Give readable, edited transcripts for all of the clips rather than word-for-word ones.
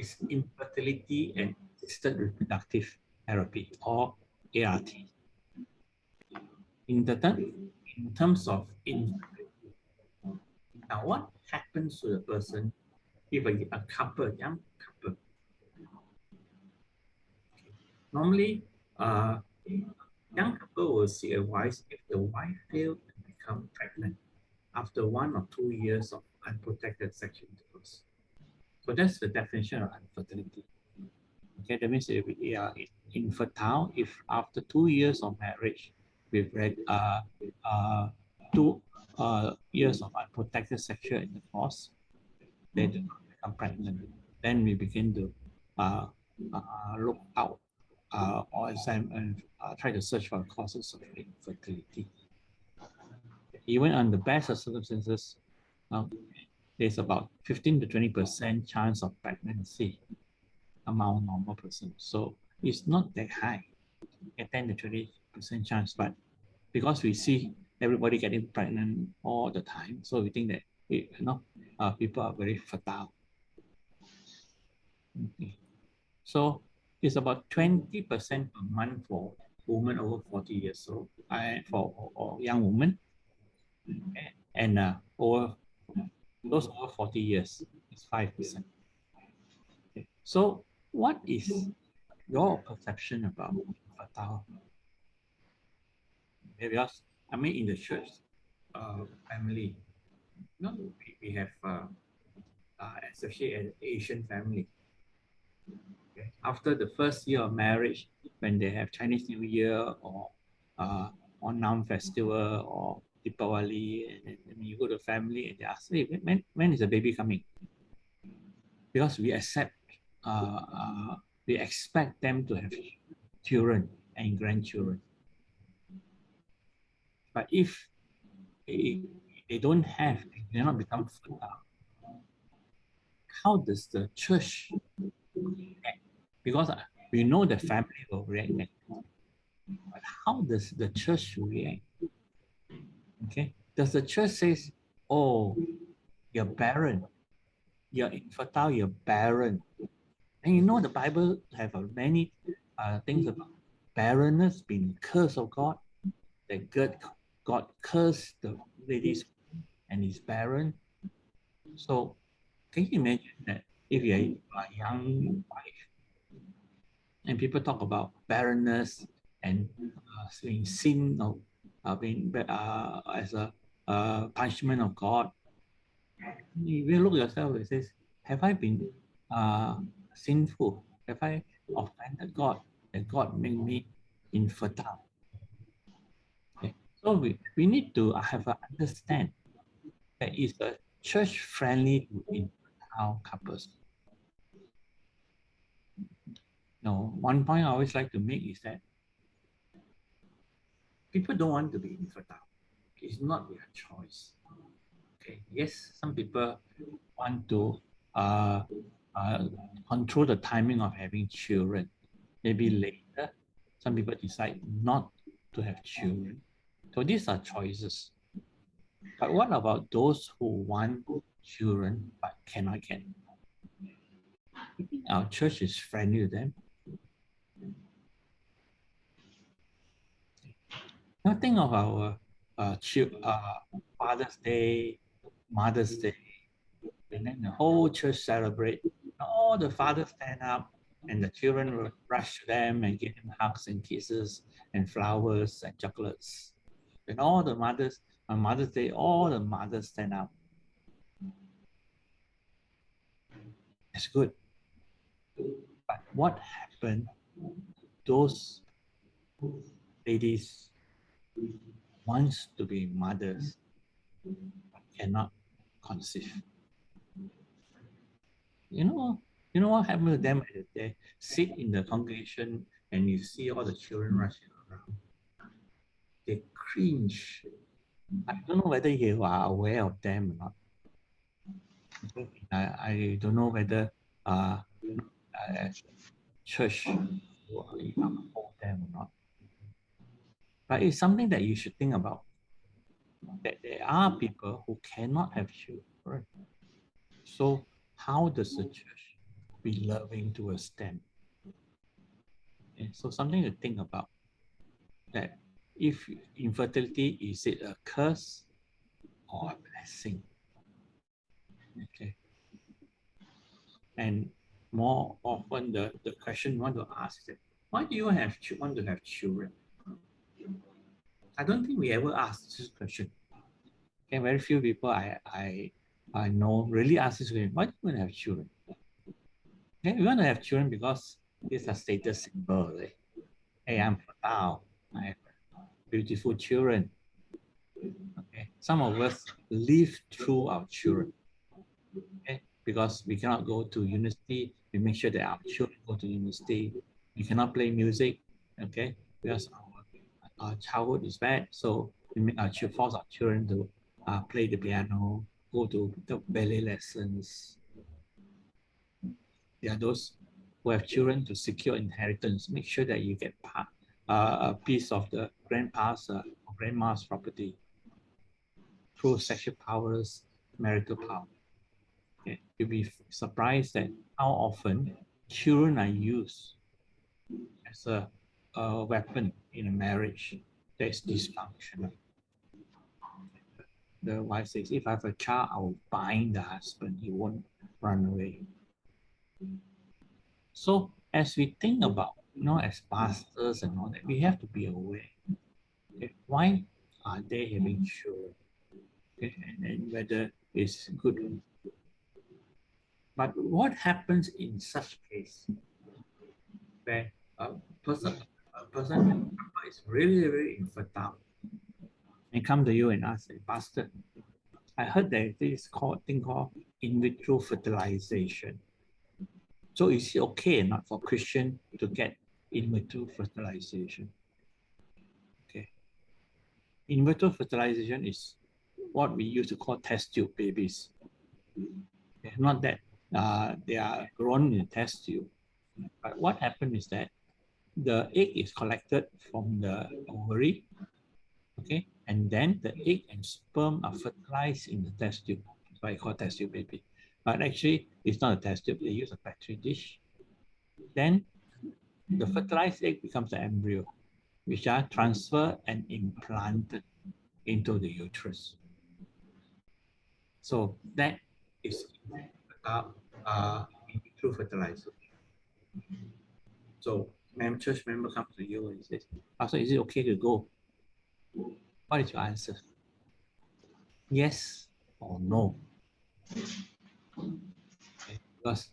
is infertility and assisted reproductive therapy, or ART. In terms of infertility, now what happens to the person if a couple, young couple? Normally, young couple will see a wife if the wife failed to become pregnant after 1 or 2 years of unprotected sexual intercourse. So that's the definition of infertility. Okay, that means if we are infertile if after 2 years of marriage with 2 years of unprotected sexual intercourse, they do not become pregnant. Then we begin to look out or examine and try to search for causes of infertility. Even on the best of circumstances, there's about 15 to 20% chance of pregnancy among normal person. So it's not that high, a 10 to 20% chance, but because we see everybody getting pregnant all the time, so we think that people are very fertile. Okay. So it's about 20% per month for women over 40 years old, for young women, and those over 40 years is 5%. Okay. So what is your perception about fertile? Because I mean, in the church family, we have especially an Asian family. Okay. After the first year of marriage, when they have Chinese New Year or Nam Festival or Deepavali, and you go to family and they ask, hey, when is the baby coming? Because we expect them to have children and grandchildren. But if they don't have, they cannot become fertile, how does the church react? Because we know the family will react negatively. But how does the church react? Okay, does the church say, oh, you're barren, you're infertile, you're barren? And you know the Bible have many things about barrenness being curse of God, that God cursed the ladies and is barren. So can you imagine that if you're a young wife and people talk about barrenness and being sin or being as a punishment of God, you will look at yourself and says, have I been sinful? Have I offended God? That God made me infertile? Okay. So we need to have a understand that it's a church friendly to infertile couples. No, one point I always like to make is that people don't want to be infertile. It's not their choice. Okay. Yes, some people want to control the timing of having children. Maybe later, some people decide not to have children. So these are choices. But what about those who want children but cannot get? You think our church is friendly to them? Now think of our Father's Day, Mother's Day, and then the whole church celebrate. All the fathers stand up and the children will rush to them and give them hugs and kisses and flowers and chocolates. And all the mothers, on Mother's Day, all the mothers stand up. It's good. But what happened to those ladies wants to be mothers but cannot conceive? You know what happened to them? They sit in the congregation and you see all the children rushing around. They cringe. I don't know whether you are aware of them or not. I don't know whether church will uphold them or not. But it's something that you should think about. That there are people who cannot have children. So how does the church be loving towards them. And so something to think about, that if infertility, is it a curse or a blessing? Okay. And more often the question you want to ask is that, why do you want to have children? I don't think we ever ask this question. Okay, very few people I know really ask this question, why do you want to have children? Okay, we want to have children because it's a status symbol, right? Hey, I'm fertile, I have beautiful children. Okay, some of us live through our children. Okay, because we cannot go to university, we make sure that our children go to university. We cannot play music, okay, because our childhood is bad. So we make force our children to play the piano, go to the ballet lessons. There are those who have children to secure inheritance, make sure that you get a piece of the grandpa's or grandma's property through sexual powers, marital power. Okay. You'll be surprised at how often children are used as a weapon in a marriage that is dysfunctional. The wife says, if I have a child, I will bind the husband, he won't run away. So as we think about, as pastors and all that, we have to be aware. Okay, why are they having children? Okay, and whether it's good. But what happens in such case where a person, is really, really infertile and come to you and ask, Pastor, I heard that this thing called in vitro fertilization. So is it okay or not for Christian to get in vitro fertilization? Okay. In vitro fertilization is what we used to call test tube babies. Okay. Not that they are grown in a test tube. But what happened is that the egg is collected from the ovary, okay, and then the egg and sperm are fertilized in the test tube. That's why I call test tube baby. But actually, it's not a test tube. They use a petri dish. Then the fertilized egg becomes the embryo, which are transferred and implanted into the uterus. So that is in vitro fertilization. So church member comes to you and says, Pastor, is it okay to go? What is your answer? Yes or no? Okay. Because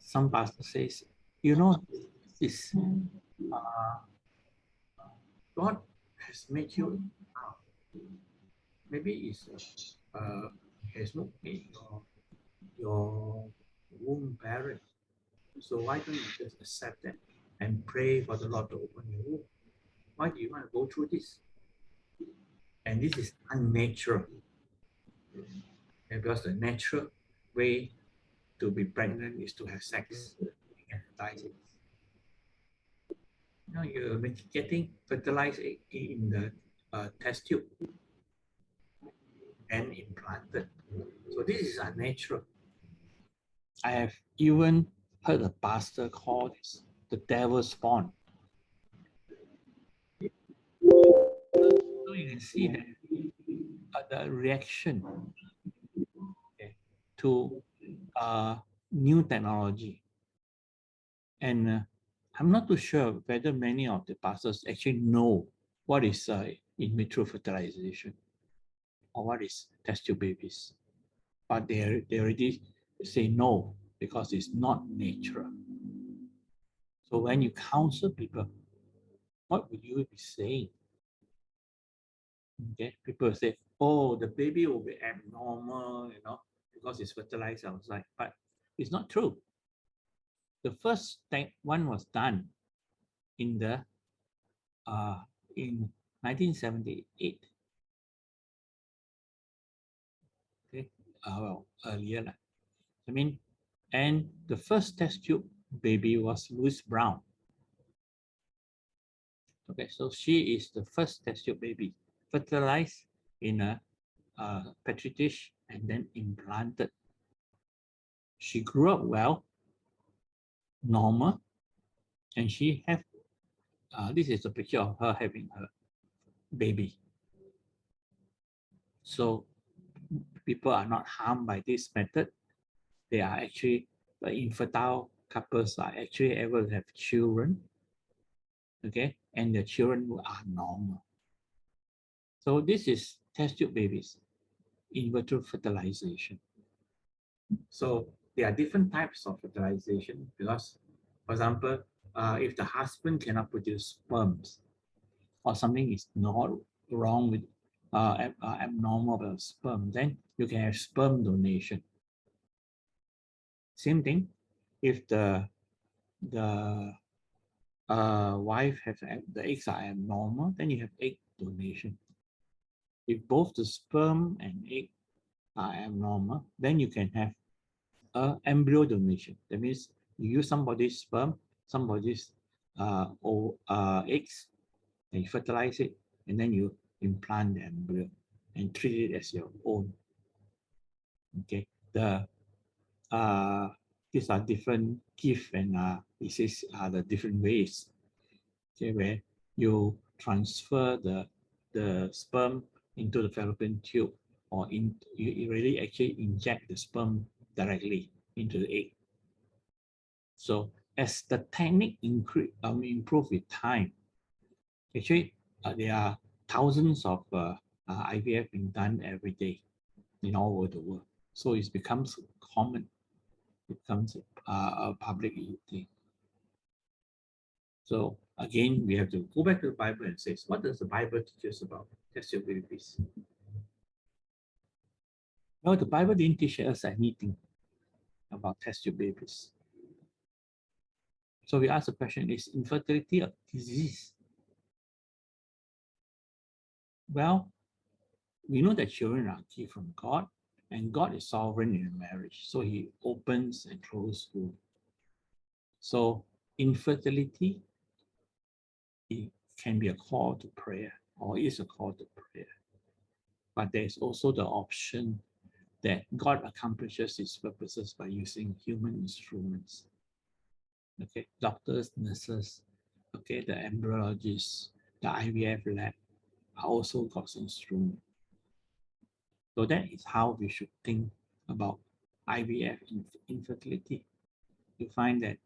some pastor says, this God has made you maybe it's has not made your womb barren. So why don't you just accept that and pray for the Lord to open your womb? Why do you want to go through this? And this is unnatural. And because the natural way to be pregnant is to have sex and fertilize it. You're getting fertilized in the test tube and implanted. So this is unnatural. I have even heard a pastor call this the devil's spawn. So you can see that the reaction to new technology. And I'm not too sure whether many of the pastors actually know what is in vitro fertilization or what is test tube babies. But they already say no because it's not natural. So when you counsel people, what would you be saying? Okay, people say, oh, the baby will be abnormal, because it's fertilized outside. But it's not true. The first one was done in the in 1978. Okay, well, earlier. I mean, and the first test tube baby was Louise Brown. Okay, so she is the first test tube baby fertilized in a petri dish and then implanted. She grew up well, normal, and she have, this is a picture of her having a baby. So people are not harmed by this method. They are actually, the infertile couples are actually able to have children, okay, and the children are normal. So this is test tube babies, in vitro fertilization. So there are different types of fertilization because, for example, if the husband cannot produce sperms or something is not wrong with abnormal about sperm, then you can have sperm donation. Same thing, if the wife has the eggs are abnormal, then you have egg donation. If both the sperm and egg are abnormal, then you can have embryo donation. That means you use somebody's sperm, somebody's eggs, and you fertilize it, and then you implant the embryo and treat it as your own. Okay, these are different gifts, and these are the different ways. Okay, where you transfer the sperm into the fallopian tube, or you really actually inject the sperm directly into the egg. So as the technique improve with time, actually there are thousands of IVF being done every day in all over the world. So it becomes common, it becomes a public thing. So again, we have to go back to the Bible and say, what does the Bible teach us about test tube babies? Well, the Bible didn't teach us anything about test tube babies. So we ask the question, is infertility a disease? Well, we know that children are given from God, and God is sovereign in marriage. So he opens and closes womb. So infertility, it can be a call to prayer, or is a call to prayer. But there's also the option that God accomplishes his purposes by using human instruments. Okay, doctors, nurses, okay, the embryologists, the IVF lab are also God's instrument. So that is how we should think about IVF infertility. You find that,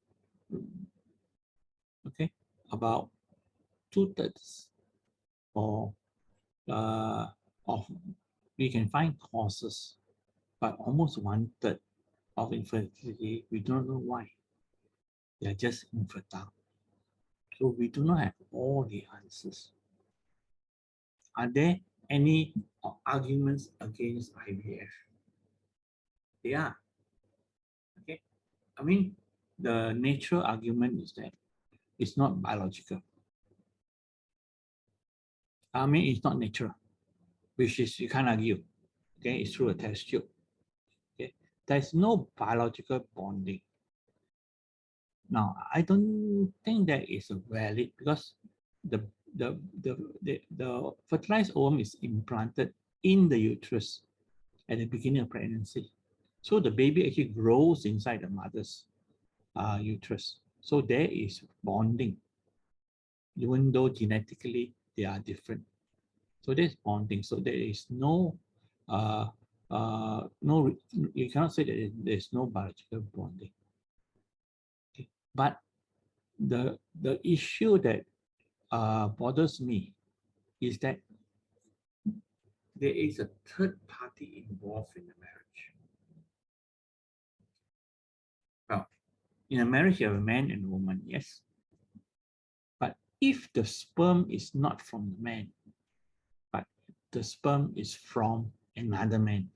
okay, about 2/3 or of, we can find causes, but almost 1/3 of infertility, we don't know why. They are just infertile. So we do not have all the answers. Are there any arguments against IVF? They are. Okay. I mean, the natural argument is that it's not biological. I mean, it's not natural, which is you can't argue. Okay, it's through a test tube. Okay, there's no biological bonding. Now, I don't think that is valid because the the fertilized ovum is implanted in the uterus at the beginning of pregnancy. So the baby actually grows inside the mother's uterus. So there is bonding, even though genetically they are different. So there's bonding. So there is no, you cannot say that there's no biological bonding. Okay. But the issue that bothers me is that there is a third party involved in the marriage. Well, in a marriage, you have a man and a woman, yes. But if the sperm is not from the man, but the sperm is from another man,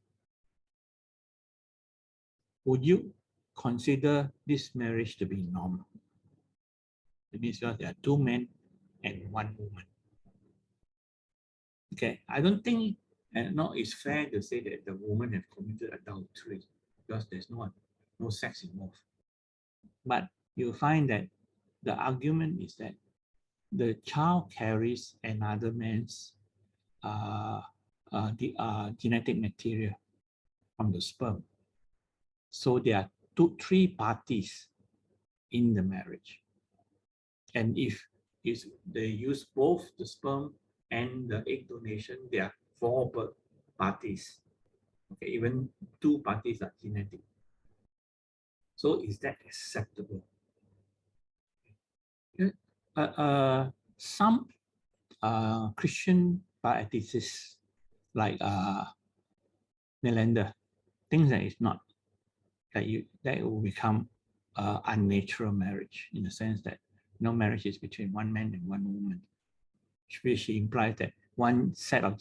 would you consider this marriage to be normal? It means there are two men and one woman. Okay, I don't think, no, it's fair to say that the woman have committed adultery because there's no sex involved. But you find that the argument is that the child carries another man's genetic material from the sperm. So there are three parties in the marriage. And if they use both the sperm and the egg donation, there are 4 parties. Okay, even 2 parties are genetic. So is that acceptable? Some Christian bioethicists like Nelander thinks that it's not, that it will become unnatural marriage, in the sense that marriage is between one man and one woman, which implies that one set of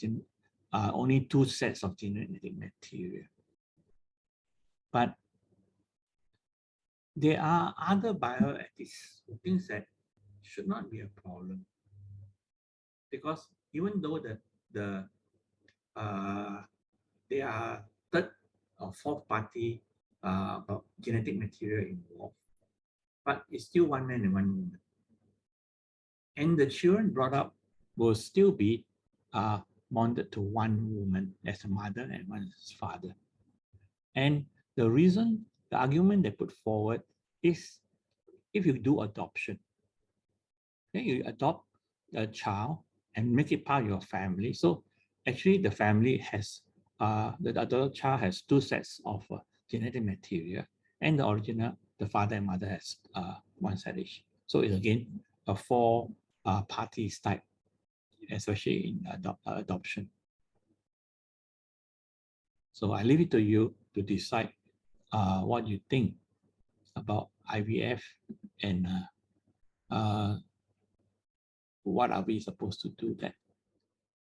only 2 sets of genetic material. But there are other bioethicists who think that should not be a problem, because even though there are 3rd or 4th party genetic material involved, but it's still one man and one woman, and the children brought up will still be bonded to one woman as a mother and one as a father. And the argument they put forward is, if you do adoption, then you adopt a child and make it part of your family. So actually the family has, the adult child has 2 sets of genetic material, and the original, the father and mother has 1 set each. So it's again a 4 parties type, especially in adoption. So I leave it to you to decide what you think about IVF, and what are we supposed to do that